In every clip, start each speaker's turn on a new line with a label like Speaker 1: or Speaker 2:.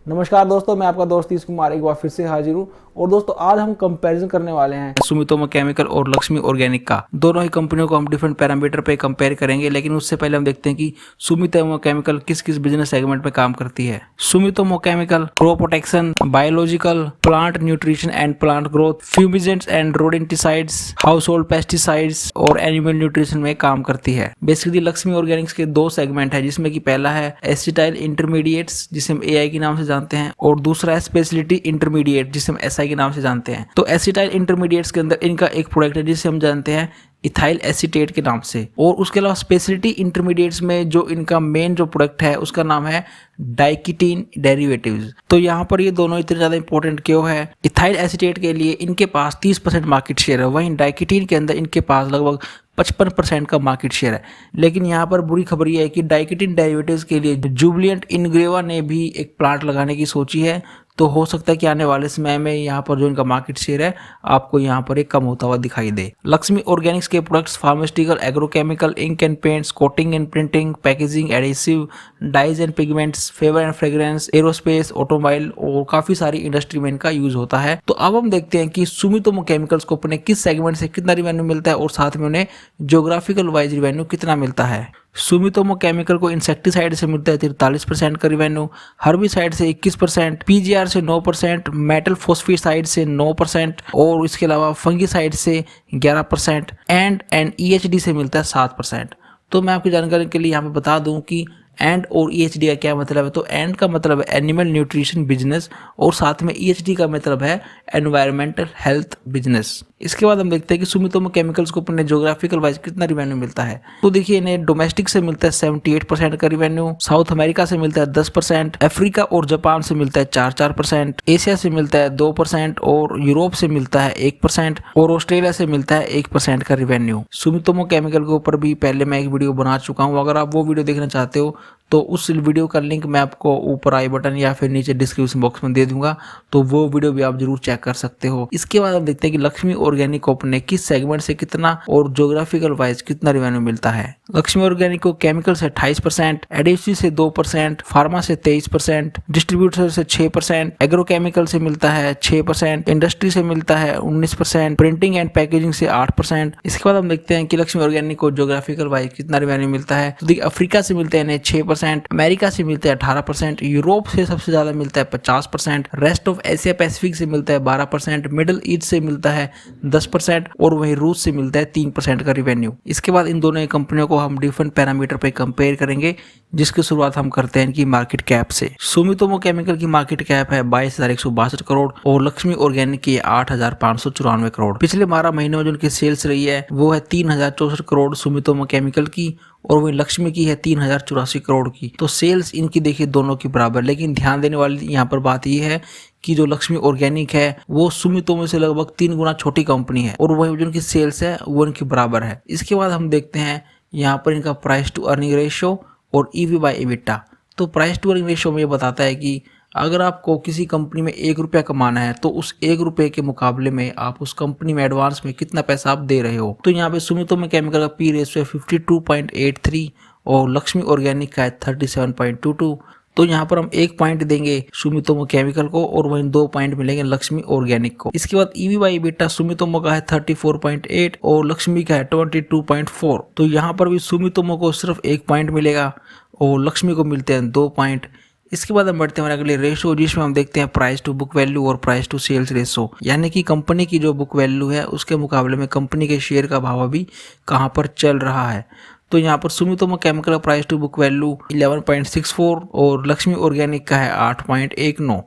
Speaker 1: नमस्कार दोस्तों, मैं आपका दोस्त तीस कुमार एक बार फिर से हाजिर हूँ। और दोस्तों आज हम कंपैरिजन करने वाले हैं सुमितोमो केमिकल और लक्ष्मी ऑर्गेनिक का। दोनों ही कंपनियों को हम डिफरेंट पैरामीटर पे कंपेयर करेंगे, लेकिन उससे पहले हम देखते हैं कि सुमितोमो केमिकल किस किस बिजनेस सेगमेंट में काम करती है। Sumitomo chemical crop protection, biological, plant nutrition and plant growth, fumigants and rodenticides, household pesticides और एनिमल न्यूट्रिशन में काम करती है। बेसिकली लक्ष्मी ऑर्गेनिक्स के दो सेगमेंट है, जिसमें कि पहला है एसिटाइल इंटरमीडिएट्स जिसे हम एआई के नाम से जानते हैं, और दूसरा है स्पेशलिटी इंटरमीडिएट जिसे हम एसआई के नाम से जानते हैं। तो एसिटाइल इंटरमीडिएट्स के अंदर इनका एक प्रोडक्ट है जिसे हम जानते हैं इथाइल एसीटेट के नाम से, और उसके अलावा स्पेशलिटी इंटरमीडिएट्स में जो इनका मेन जो प्रोडक्ट है उसका नाम है डाइकिटीन डेरिवेटिव्स। तो यहाँ पर ये दोनों इतने ज्यादा इंपॉर्टेंट क्यों है? इथाइल एसीटेट के लिए इनके पास 30% मार्केट शेयर है, वहीं डाइकिटीन के अंदर इनके पास लगभग 55% का मार्केट शेयर है। लेकिन यहाँ पर बुरी खबर यह है कि डाइकिटीन डेरिवेटिव्स के लिए जुबिलिएंट इनग्रेवा ने भी एक प्लांट लगाने की सोची है। तो हो सकता है कि आने वाले समय में यहाँ पर जो इनका मार्केट शेयर है आपको यहाँ पर एक कम होता हुआ दिखाई दे। लक्ष्मी ऑर्गेनिक्स के products pharmaceutical, agrochemical, ink and paints, coating and printing, packaging, adhesive, dyes and pigments, flavour and fragrance, aerospace, automobile और काफी सारी इंडस्ट्री में इनका यूज होता है। तो अब हम देखते हैं कि सुमितोमो केमिकल्स को अपने किस सेगमेंट से कितना रिवेन्यू मिलता है और साथ में उन्हें ज्योग्राफिकल वाइज रिवेन्यू कितना मिलता है। सुमितोमो केमिकल को इंसेक्टिसाइड से मिलता है 43% का रिवेन्यू, हर्बिसाइड से 21%, पीजीआर से 9%, मेटल फोस्फिसाइड से 9% और इसके अलावा फंगिसाइड से 11% एंड ईएचडी से मिलता है 7%। तो मैं आपकी जानकारी के लिए यहाँ पे बता दूं कि एंड और ईएचडी का क्या मतलब है। तो एंड का मतलब है एनिमल न्यूट्रिशन बिजनेस और साथ में ईएचडी का मतलब है एनवायरमेंटल हेल्थ बिजनेस। इसके बाद हम देखते हैं कि सुमितोमो केमिकल्स को अपने ज्योग्राफिकल वाइज कितना रिवेन्यू मिलता है। तो देखिए इन्हें डोमेस्टिक से मिलता है 78% का रिवेन्यू, साउथ अमेरिका से मिलता है 10%, अफ्रीका और जापान से मिलता है 4%, एशिया से मिलता है 2% और यूरोप से मिलता है 1% और ऑस्ट्रेलिया से मिलता है 1% का रिवेन्यू। सुमितोमो केमिकल के ऊपर भी पहले मैं एक वीडियो बना चुका हूँ, अगर आप वो वीडियो देखना चाहते हो तो उस वीडियो का लिंक मैं आपको ऊपर आई बटन या फिर नीचे डिस्क्रिप्शन बॉक्स में दे दूंगा, तो वो वीडियो भी आप जरूर चेक कर सकते हो। इसके बाद हम देखते हैं कि लक्ष्मी ऑर्गेनिक को अपने किस सेगमेंट से कितना और ज्योग्राफिकल वाइज कितना रिवेन्यू मिलता है। लक्ष्मी ऑर्गेनिक को केमिकल से 28%, एडेसिव से 2%, फार्मा से 23%, डिस्ट्रीब्यूटर से 6%, एग्रोकेमिकल से मिलता है 6%, इंडस्ट्री से मिलता है 19%, प्रिंटिंग एंड पैकेजिंग से 8%। इसके बाद हम देखते हैं कि लक्ष्मी ऑर्गेनिक को ज्योग्राफिकल वाइज कितना रिवेन्यू मिलता है। तो देखिए अफ्रीका से मिलते हैं 6%, अमेरिका से मिलता है 18%, यूरोप से सबसे ज्यादा मिलता है 50%, रेस्ट ऑफ एशिया पैसिफिक से मिलता है 12%, मिडिल ईस्ट से मिलता है 10% और वहीं रूस से मिलता है 3% का रिवेन्यू। इसके बाद इन दोनों कंपनियों को हम डिफरेंट पैरामीटर पे कंपेयर करेंगे, जिसकी शुरुआत हम करते हैं इनकी मार्केट कैप से। सुमितोमो केमिकल की मार्केट कैप है 22,162 करोड़ और लक्ष्मी ऑर्गेनिक की 8,594 करोड़। पिछले 12 महीनों में जो उनकी सेल्स रही है वो है 3,064 करोड़ सुमितोमो केमिकल की और वही लक्ष्मी की है 3,084 करोड़ की। तो सेल्स इनकी देखिए दोनों की बराबर, लेकिन ध्यान देने वाली यहाँ पर बात यह है कि जो लक्ष्मी ऑर्गेनिक है वो सुमितोमो से लगभग 3 गुना छोटी कंपनी है और वही जो उनकी सेल्स है वो इनकी बराबर है। इसके बाद हम देखते हैं यहाँ पर इनका प्राइस टू अर्निंग रेशियो और ईवी बाय एबिटा। तो प्राइस टू अर्निंग रेशियो में ये बताता है कि अगर आपको किसी कंपनी में 1 रुपया कमाना है तो उस 1 रुपये के मुकाबले में आप उस कंपनी में एडवांस में कितना पैसा आप दे रहे हो। तो यहाँ पे सुमितोमो केमिकल का पी रेशियो है 52.83 और लक्ष्मी ऑर्गेनिक का है 37.22। तो यहाँ पर हम 1 पॉइंट देंगे सुमितोमो केमिकल को और वहीं 2 पॉइंट मिलेंगे लक्ष्मी ऑर्गेनिक को। इसके बाद ईवी बाई एबिटा सुमितोमो का है 34.8 और लक्ष्मी का है 22.4। तो यहाँ पर भी सुमितोमो को सिर्फ 1 पॉइंट मिलेगा और लक्ष्मी को मिलते हैं 2 पॉइंट। इसके बाद हम बढ़ते हैं अगले रेशो, जिसमें हम देखते हैं प्राइस टू बुक वैल्यू और प्राइस टू सेल्स रेशो, यानी कि कंपनी की जो बुक वैल्यू है उसके मुकाबले में कंपनी के शेयर का भाव अभी कहाँ पर चल रहा है। तो यहाँ पर सुमितोमो केमिकल का प्राइस टू बुक वैल्यू 11.64 और लक्ष्मी ऑर्गेनिक का है 8.19।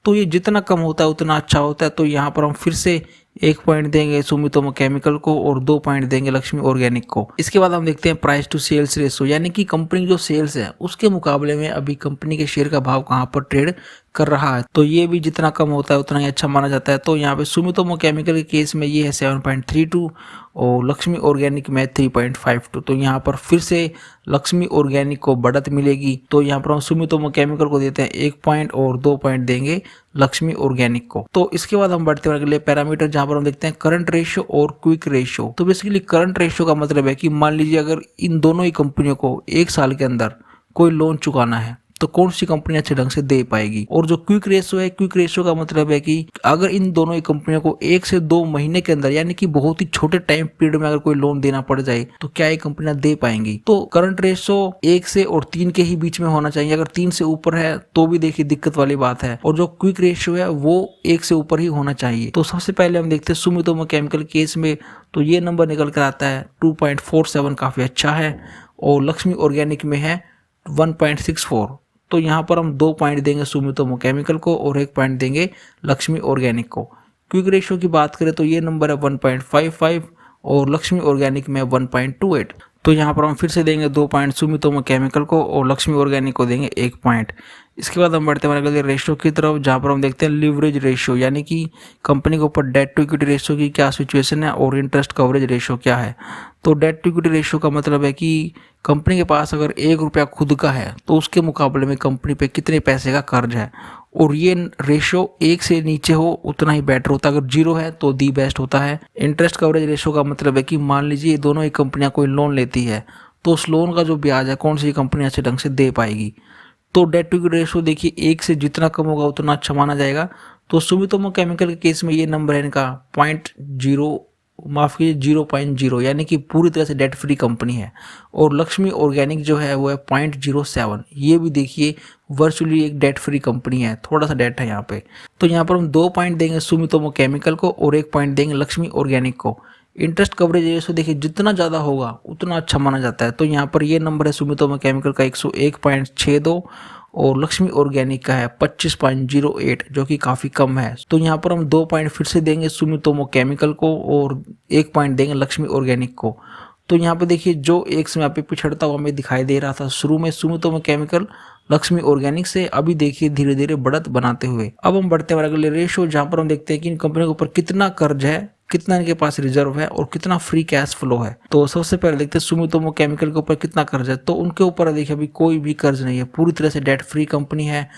Speaker 1: तो ये जितना कम होता है उतना अच्छा होता है। तो यहाँ पर हम फिर से 1 पॉइंट देंगे सुमितोमो केमिकल को और 2 पॉइंट देंगे लक्ष्मी ऑर्गेनिक को। इसके बाद हम देखते हैं प्राइस टू सेल्स रेशो, यानी कि कंपनी जो सेल्स है उसके मुकाबले में अभी कंपनी के शेयर का भाव कहाँ पर ट्रेड कर रहा है। तो ये भी जितना कम होता है उतना ही अच्छा माना जाता है। तो यहाँ पे सुमितोमो केमिकल के केस में ये है 7.32 और लक्ष्मी ऑर्गेनिक में 3.52। तो यहाँ पर फिर से लक्ष्मी ऑर्गेनिक को बढ़त मिलेगी। तो यहाँ पर हम सुमितोमो केमिकल को देते हैं 1 पॉइंट और 2 पॉइंट देंगे लक्ष्मी ऑर्गेनिक को। तो इसके बाद हम बढ़ते हैं अगले पैरामीटर, जहाँ पर हम देखते हैं करंट रेशियो और क्विक रेशियो। तो बेसिकली करंट रेशियो का मतलब है कि मान लीजिए अगर इन दोनों ही कंपनियों को 1 साल के अंदर कोई लोन चुकाना है तो कौन सी कंपनी अच्छे ढंग से दे पाएगी। और जो क्विक रेशो है, क्विक रेशो का मतलब है कि अगर इन दोनों ही कंपनियों को 1 से 2 महीने के अंदर यानी कि बहुत ही छोटे टाइम पीरियड में अगर कोई लोन देना पड़ जाए तो क्या ये कंपनियां दे पाएंगी। तो करंट रेशो 1 से और 3 के ही बीच में होना चाहिए। अगर 3 से ऊपर है तो भी देखिए दिक्कत वाली बात है। और जो क्विक रेशो है वो 1 से ऊपर ही होना चाहिए। तो सबसे पहले हम देखते हैं सुमितोमो केमिकल केस में, तो ये नंबर निकल कर आता है 2.47, काफी अच्छा है। और लक्ष्मी ऑर्गेनिक में है 1.64। तो यहाँ पर हम 2 पॉइंट देंगे सुमितोमो केमिकल को और 1 पॉइंट देंगे लक्ष्मी ऑर्गेनिक को। क्विक रेशियो की बात करें तो ये नंबर है 1.55 और लक्ष्मी ऑर्गेनिक में 1.28। तो यहाँ पर हम फिर से देंगे 2 पॉइंट सुमितोमो केमिकल को और लक्ष्मी ऑर्गेनिक को देंगे 1 पॉइंट। इसके बाद हम बढ़ते हैं हमारे अगले रेशियो की तरफ, जहाँ पर हम देखते हैं लिवरेज रेशियो, यानी कि कंपनी के ऊपर डेट टू इक्विटी रेशियो की क्या सिचुएशन है और इंटरेस्ट कवरेज रेशियो क्या है। तो डेट टू इक्विटी रेशियो का मतलब है कि कंपनी के पास अगर 1 रुपया खुद का है तो उसके मुकाबले में कंपनी पे कितने पैसे का कर्ज है। और ये रेशियो 1 से नीचे हो उतना ही बेटर होता है, अगर 0 है तो दी बेस्ट होता है। इंटरेस्ट कवरेज रेशियो का मतलब है कि मान लीजिए दोनों ही कंपनियां कोई लोन लेती है तो उस लोन का जो ब्याज है कौन सी कंपनी अच्छे ढंग से दे पाएगी। तो डेट टू इक्विटी रेशियो देखिए 1 से जितना कम होगा उतना अच्छा माना जाएगा। तो सुमितोमो केमिकल के केस में ये नंबर है इनका 0.0, यानी कि पूरी तरह से डेट फ्री कंपनी है। और लक्ष्मी ऑर्गेनिक जो है वो है 0.07, ये भी देखिए वर्चुअली एक डेट फ्री कंपनी है, थोड़ा सा डेट है यहाँ पे। तो यहाँ पर हम 2 पॉइंट देंगे सुमितोमो केमिकल को और 1 पॉइंट देंगे लक्ष्मी ऑर्गेनिक को। इंटरेस्ट कवरेज रेशियो देखिए जितना ज़्यादा होगा उतना अच्छा माना जाता है। तो यहाँ पर ये नंबर है सुमितोमो केमिकल का 101.62 और लक्ष्मी ऑर्गेनिक का है 25.08, जो कि काफ़ी कम है। तो यहाँ पर हम 2 पॉइंट फिर से देंगे सुमितोमो केमिकल को और 1 पॉइंट देंगे लक्ष्मी ऑर्गेनिक को। तो यहाँ पे देखिए जो एक समय पे पिछड़ता हुआ हमें दिखाई दे रहा था शुरू में सुमितोमो केमिकल लक्ष्मी ऑर्गेनिक से, अभी देखिए धीरे धीरे बढ़त बनाते हुए। अब हम बढ़ते हैं अगले रेशियो, जहाँ पर हम देखते हैं कि इन कंपनियों के ऊपर कितना कर्ज है, कितना इनके पास रिजर्व है और कितना फ्री कैश फ्लो है। तो सबसे पहले देखते हैं सुमितोमो केमिकल के ऊपर कितना कर्ज है। तो उनके ऊपर देखिए अभी कोई भी कर्ज नहीं है, पूरी तरह से डेट फ्री कंपनी है।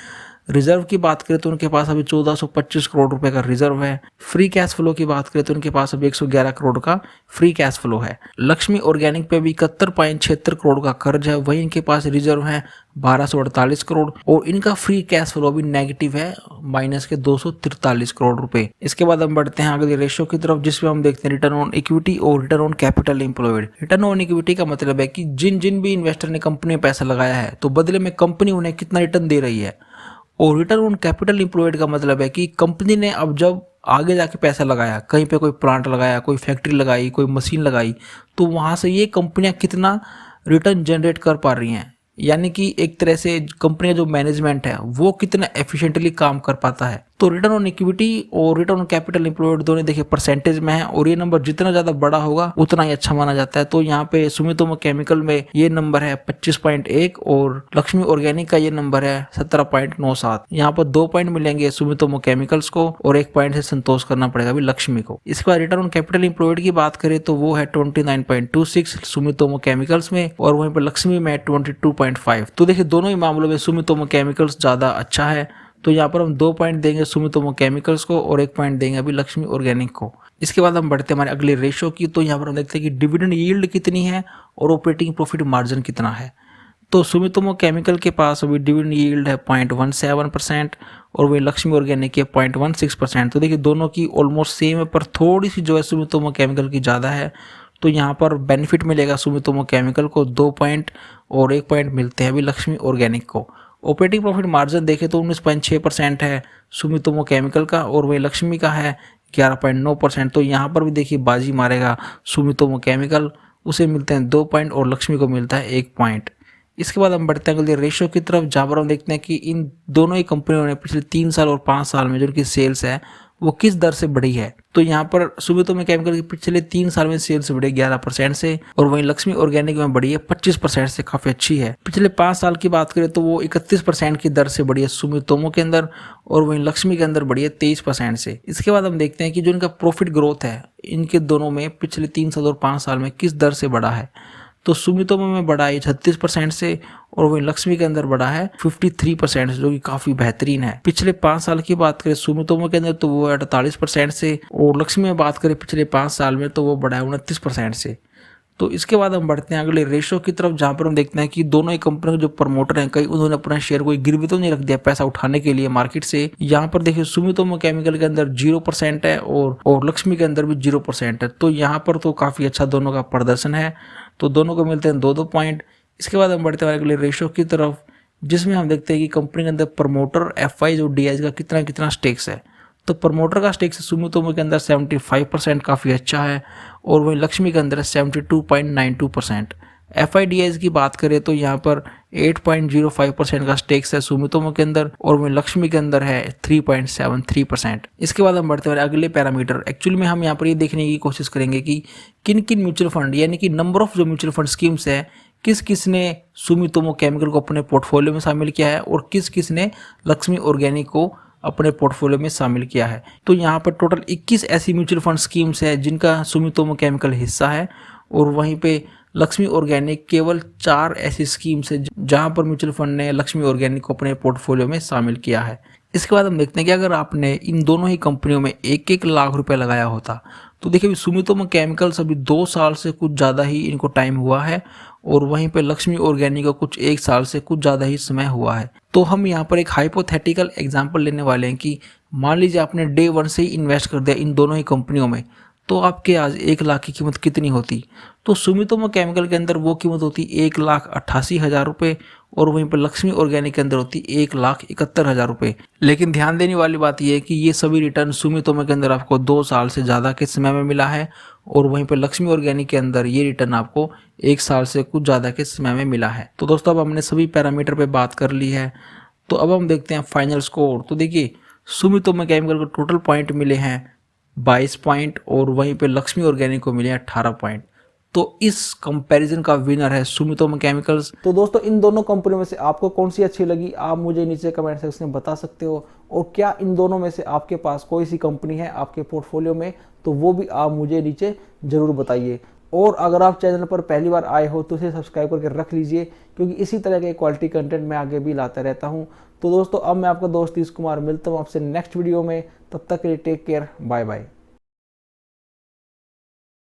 Speaker 1: रिजर्व की बात करें तो उनके पास अभी 1425 करोड़ रुपए का रिजर्व है। फ्री कैश फ्लो की बात करें तो उनके पास अभी 111 करोड़ का फ्री कैश फ्लो है। लक्ष्मी ऑर्गेनिक पे भी 71.76 करोड़ का कर्ज है, वहीं इनके पास रिजर्व है 1248 करोड़ और इनका फ्री कैश फ्लो भी नेगेटिव है, माइनस के 243 करोड़ रुपए। इसके बाद हम बढ़ते हैं अगले रेशियो की तरफ, जिसमें हम देखते हैं रिटर्न ऑन इक्विटी और return on capital employed. Return on equity का मतलब है कि जिन भी इन्वेस्टर ने कंपनी में पैसा लगाया है तो बदले में कंपनी उन्हें कितना रिटर्न दे रही है। और रिटर्न ऑन कैपिटल एम्प्लॉयड का मतलब है कि कंपनी ने अब जब आगे जाके पैसा लगाया, कहीं पे कोई प्लांट लगाया, कोई फैक्ट्री लगाई, कोई मशीन लगाई, तो वहाँ से ये कंपनियाँ कितना रिटर्न जनरेट कर पा रही हैं, यानी कि एक तरह से कंपनी का जो मैनेजमेंट है वो कितना एफिशिएंटली काम कर पाता है। तो रिटर्न ऑन इक्विटी और रिटर्न ऑन कैपिटल एम्प्लॉयड दोनों देखिए परसेंटेज में है और ये नंबर जितना ज्यादा बड़ा होगा उतना ही अच्छा माना जाता है। तो यहाँ पे सुमितोमो केमिकल में ये नंबर है 25.1 और लक्ष्मी ऑर्गेनिक का ये नंबर है 17.97। यहाँ पर 2 पॉइंट मिलेंगे सुमितोमो केमिकल्स को और 1 पॉइंट से संतोष करना पड़ेगा अभी लक्ष्मी को। इसके बाद रिटर्न ऑन कैपिटल एम्प्लॉयड की बात करें तो वो है 29.26 सुमितोमो केमिकल्स में और वहीं पर लक्ष्मी में 22.5। तो देखिए दोनों ही मामलों में सुमितोमो केमिकल्स ज्यादा अच्छा है। तो यहाँ पर हम 2 पॉइंट देंगे सुमितोमो केमिकल्स को और 1 पॉइंट देंगे अभी लक्ष्मी ऑर्गेनिक को। इसके बाद हम बढ़ते हैं हमारे अगले रेशियो की। तो यहाँ पर हम देखते हैं कि डिविडेंड यील्ड कितनी है और ऑपरेटिंग प्रॉफिट मार्जिन कितना है। तो सुमितोमो केमिकल के पास अभी डिविडेंड यील्ड है 0.17% और वही लक्ष्मी ऑर्गेनिक की 0.16%। तो देखिए दोनों की ऑलमोस्ट सेम है, पर थोड़ी सी जो है सुमितोमो केमिकल की ज़्यादा है। तो यहाँ पर बेनिफिट मिलेगा सुमितोमो केमिकल को 2 पॉइंट और 1 पॉइंट मिलते हैं अभी लक्ष्मी ऑर्गेनिक को। ऑपरेटिंग प्रॉफिट मार्जिन देखें तो 19.6% है सुमितोमो केमिकल का और वही लक्ष्मी का है 11.9%। तो यहाँ पर भी देखिए बाजी मारेगा सुमितोमो केमिकल, उसे मिलते हैं 2 पॉइंट और लक्ष्मी को मिलता है 1 पॉइंट। इसके बाद हम बढ़ते हैं अगले रेशियो की तरफ, जहाँ पर हम देखते हैं कि इन दोनों ही कंपनियों ने पिछले 3 साल और 5 साल में जो उनकी सेल्स है वो किस दर से बढ़ी है। तो यहाँ पर सुमितोमो केमिकल की पिछले 3 साल में सेल्स बढ़ी 11% से और वहीं लक्ष्मी ऑर्गेनिक में बढ़ी है 25% से, काफी अच्छी है। पिछले 5 साल की बात करें तो वो 31% की दर से बढ़ी है सुमितोमो के अंदर और वहीं लक्ष्मी के अंदर बढ़ी है 23% से। इसके बाद हम देखते हैं कि जो इनका प्रॉफिट ग्रोथ है इनके दोनों में पिछले 3 साल और 5 साल में किस दर से बढ़ा है। तो सुमितोमो में बढ़ा है 36% से और वहीं लक्ष्मी के अंदर बढ़ा है 53% से, जो कि काफी बेहतरीन है। पिछले 5 साल की बात करें सुमितोमो के अंदर तो वो है 48% से और लक्ष्मी में बात करें पिछले 5 साल में तो वो बढ़ा है 29% से। तो इसके बाद हम बढ़ते हैं अगले रेशो की तरफ, जहाँ पर हम देखते हैं कि दोनों ही कंपनियों के जो प्रमोटर हैं, कहीं उन्होंने अपना शेयर कोई गिरवी तो नहीं रख दिया पैसा उठाने के लिए मार्केट से। यहाँ पर देखिए सुमितोमो केमिकल के अंदर 0% है और लक्ष्मी के अंदर भी 0% है। तो यहाँ पर तो काफी अच्छा दोनों का प्रदर्शन है, तो दोनों को मिलते हैं 2-2 पॉइंट। इसके बाद हम बढ़ते हैं अगले रेशो की तरफ, जिसमें हम देखते हैं कि कंपनी के अंदर प्रमोटर, एफआई और डीआई का कितना कितना स्टेक्स है। तो प्रमोटर का स्टेक्स सुमितोमो के अंदर 75% काफ़ी अच्छा है, और वहीं लक्ष्मी के अंदर 72.92%। एफआईडीआईज की बात करें तो यहाँ पर 8.05% का स्टेक्स है सुमितोमो के अंदर, और वहीं लक्ष्मी के अंदर है 3.73%। इसके बाद हम बढ़ते हैं अगले पैरामीटर। एक्चुअली में हम यहाँ पर ये देखने की कोशिश करेंगे कि किन किन म्यूचुअल फंड, यानी कि नंबर ऑफ जो म्यूचुअल फंड स्कीम्स है, किस किस ने सुमितोमो केमिकल को अपने पोर्टफोलियो में शामिल किया है और किस किस ने लक्ष्मी ऑर्गेनिक को अपने पोर्टफोलियो में शामिल किया है। तो यहाँ पर टोटल 21 ऐसी म्यूचुअल फंड स्कीम्स है जिनका सुमितोमो केमिकल हिस्सा है, और वहीं पे लक्ष्मी ऑर्गेनिक केवल 4 ऐसी स्कीम्स है जहां पर म्यूचुअल फंड ने लक्ष्मी ऑर्गेनिक को अपने पोर्टफोलियो में शामिल किया है। इसके बाद हम देखते हैं कि अगर आपने इन दोनों ही कंपनियों में 1-1 लाख रुपए लगाया होता, तो देखिए सुमितोमो केमिकल्स अभी 2 साल से कुछ ज़्यादा ही इनको टाइम हुआ है, और वहीं पे लक्ष्मी ऑर्गेनिक को कुछ 1 साल से कुछ ज़्यादा ही समय हुआ है। तो हम यहाँ पर एक हाइपोथेटिकल एग्जांपल लेने वाले हैं कि मान लीजिए आपने डे 1 से ही इन्वेस्ट कर दिया इन दोनों ही कंपनियों में, तो आपके आज 1 लाख की कीमत कितनी होती। तो सुमितोमो केमिकल के अंदर वो कीमत होती 1,88,000 रुपये, और वहीं पर लक्ष्मी ऑर्गेनिक के अंदर होती 1,71,000 रुपये। लेकिन ध्यान देने वाली बात यह है कि ये सभी रिटर्न सुमितोमो के अंदर आपको 2 साल से ज़्यादा के समय में मिला है, और वहीं पर लक्ष्मी ऑर्गेनिक के अंदर ये रिटर्न आपको 1 साल से कुछ ज़्यादा के समय में मिला है। तो दोस्तों अब हमने सभी पैरामीटर पे बात कर ली है, तो अब हम देखते हैं फाइनल स्कोर। तो देखिए सुमितोमो केमिकल को टोटल पॉइंट मिले हैं 22 पॉइंट, और वहीं पे लक्ष्मी ऑर्गेनिक को मिले 18 पॉइंट। तो इस कंपैरिजन का विनर है सुमितोमो केमिकल्स। तो दोस्तों इन दोनों कंपनियों में से आपको कौन सी अच्छी लगी, आप मुझे नीचे कमेंट सेक्शन में बता सकते हो, और क्या इन दोनों में से आपके पास कोई सी कंपनी है आपके पोर्टफोलियो में, तो वो भी आप मुझे नीचे ज़रूर बताइए। और अगर आप चैनल पर पहली बार आए हो तो इसे सब्सक्राइब करके रख लीजिए, क्योंकि इसी तरह के क्वालिटी कंटेंट मैं आगे भी लाता रहता हूँ। तो दोस्तों अब मैं आपका दोस्त तीस कुमार मिलता हूँ आपसे नेक्स्ट वीडियो में, तब तक के लिए टेक केयर, बाय बाय।